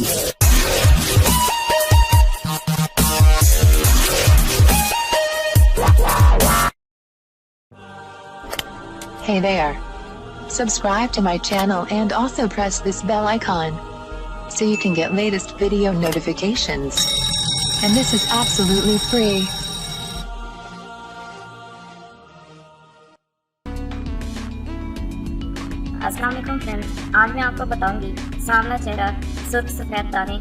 Hey there. Subscribe to my channel and also press this bell icon so you can get latest video notifications. And this is absolutely free. अस्सलाम वालेकुम friends, आज मैं आपको बताऊंगी सांवला चेहरा, सुर्ख सफेद दाने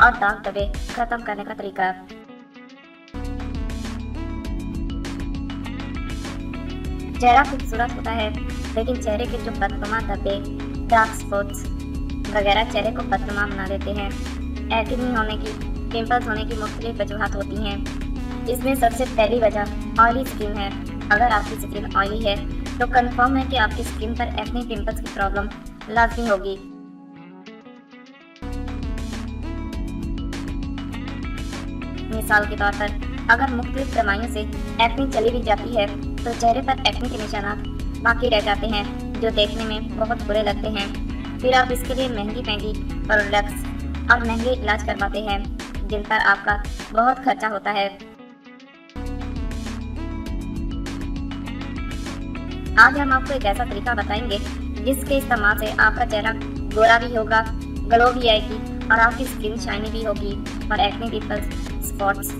और दाग धब्बे खत्म करने का तरीका। चेहरा खूबसूरत होता है, लेकिन चेहरे के जो बदनुमा धब्बे, डार्क स्पॉट्स वगैरह चेहरे को बदनुमा बना देते हैं। एक्ने होने की, पिंपल्स होने की मुख्तलिफ वजूहात होती हैं। इसमें सबसे पहली वजह ऑयली स्किन है। अगर आपकी स्किन ऑयली है तो कंफर्म है कि आपकी स्किन पर एक्ने पिंपल्स की प्रॉब्लम लाजमी होगी। मिसाल के तौर पर अगर मुख्तलिफ दवाइयों से एक्ने चली भी जाती है तो चेहरे पर एक्ने के निशानात बाकी रह जाते हैं जो देखने में बहुत बुरे लगते हैं। फिर आप इसके लिए महंगी प्रोडक्ट्स और महंगे इलाज करवाते हैं जिन पर आपका बहुत खर्चा होता है। आज हम आपको एक ऐसा तरीका बताएंगे जिसके इस्तेमाल से आपका चेहरा गोरा भी होगा, ग्लो भी आएगी और आपकी स्किन शाइनी भी होगी और एक्ने पिंपल्स, स्पॉट्स,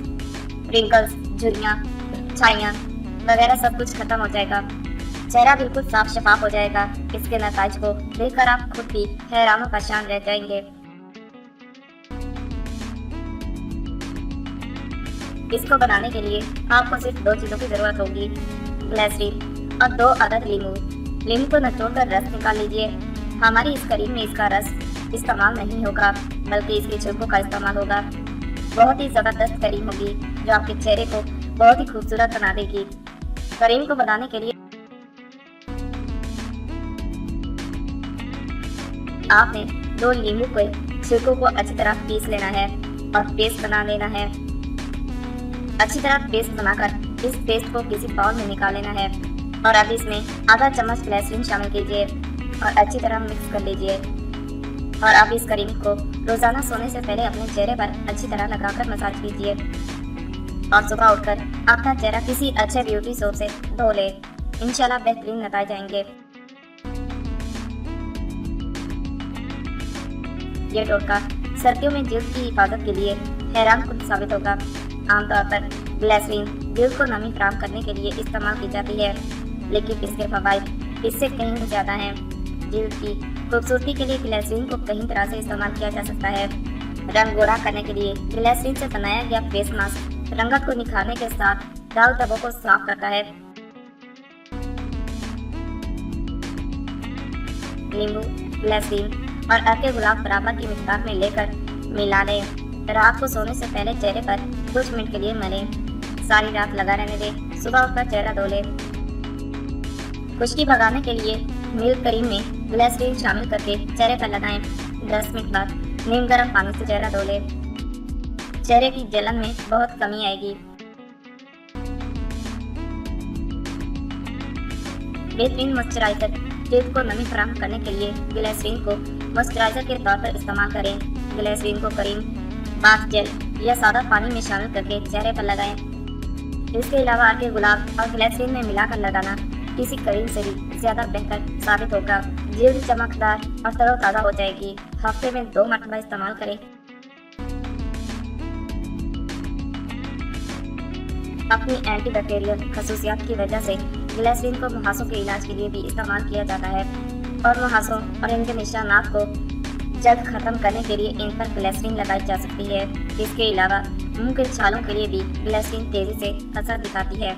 रिंकल्स, झुर्रियाँ, छाइयाँ वगैरह सब कुछ खत्म हो जाएगा। चेहरा बिल्कुल साफ शफाफ हो जाएगा। इसके नतीजे को देखकर आप खुद भी हैरान परेशान रह जाएंगे। इसको बनाने के लिए आपको सिर्फ दो चीजों की जरूरत होगी, ग्लिसरीन और 2 अदद नींबू। नींबू को निचोड़कर रस निकाल लीजिए। हमारी इस करीम में इसका रस इस्तेमाल नहीं होगा, बल्कि इसके छिलकों का इस्तेमाल होगा। बहुत ही जबरदस्त करीम होगी जो आपके चेहरे को बहुत ही खूबसूरत बना देगी। करीम को बनाने के लिए आपने 2 नींबू के छिलकों को अच्छी तरह पीस लेना है और पेस्ट बना लेना है। अच्छी तरह पेस्ट बनाकर इस पेस्ट को किसी बाउल में निकाल लेना है और अब इसमें आधा चम्मच ग्लिसरीन शामिल कीजिए और अच्छी तरह मिक्स कर लीजिए। और अब इस करीम को रोजाना सोने से पहले अपने चेहरे पर अच्छी तरह लगाकर मसाज कीजिए और सुबह उठकर अपना चेहरा किसी अच्छे ब्यूटी सोप से धो ले। इंशाल्लाह बेहतरीन नतीजे आएंगे। ये टोटका सर्दियों में जिल्द की हिफाजत के लिए हैरान कुन साबित होगा। आमतौर पर ग्लिसरीन जिल्द को नमी फराहम करने के लिए इस्तेमाल की जाती है, लेकिन इसके फवाइद इससे कहीं ज़्यादा हैं। जिल्द की खूबसूरती के लिए ग्लिसरीन को कई तरह से इस्तेमाल किया जा सकता है। रंग गोरा करने के लिए ग्लिसरीन से बनाया गया फेस मास्क रंगत को निखारने के साथ दाग धब्बों को साफ करता है। नींबू, ग्लिसरीन और अर्के गुलाब बराबर की मिकदार में लेकर मिला लें। रात को सोने से पहले चेहरे पर कुछ मिनट के लिए मलें। सारी रात लगा रहने दें। सुबह उठकर चेहरा धो लें। खुश्की भगाने के लिए मिल्क करीम में ग्लिसरीन शामिल करके चेहरे पर लगाएं। 10 मिनट बाद नीम गर्म पानी से चेहरा धो लें। चेहरे की जलन में बहुत कमी आएगी। बेहतरीन मॉइस्चराइजर जिल्द को नमी फराहम करने के लिए ग्लिसरीन को मॉइस्चराइजर के तौर पर इस्तेमाल करें। ग्लिसरीन को करीम, बाथ जेल या सादा पानी में शामिल करके चेहरे पर लगाएं। इसके अलावा अर्के गुलाब और ग्लिसरीन में मिलाकर लगाना किसी करीम से भी ज्यादा बेहतर साबित होगा। जिल्द चमकदार और तरोताज़ा हो जाएगी। हफ्ते में 2 मरतबा इस्तेमाल करें। अपनी एंटीबैक्टीरियल खसूसियात की वजह से ग्लिसरीन को मुहासों के इलाज के लिए भी इस्तेमाल किया जाता है और मुहासों और इनके निशानात को जल्द खत्म करने के लिए इन पर ग्लिसरीन लगाई जा सकती है। इसके अलावा मुंह के छालों के लिए भी ग्लिसरीन तेजी से असर दिखाती है।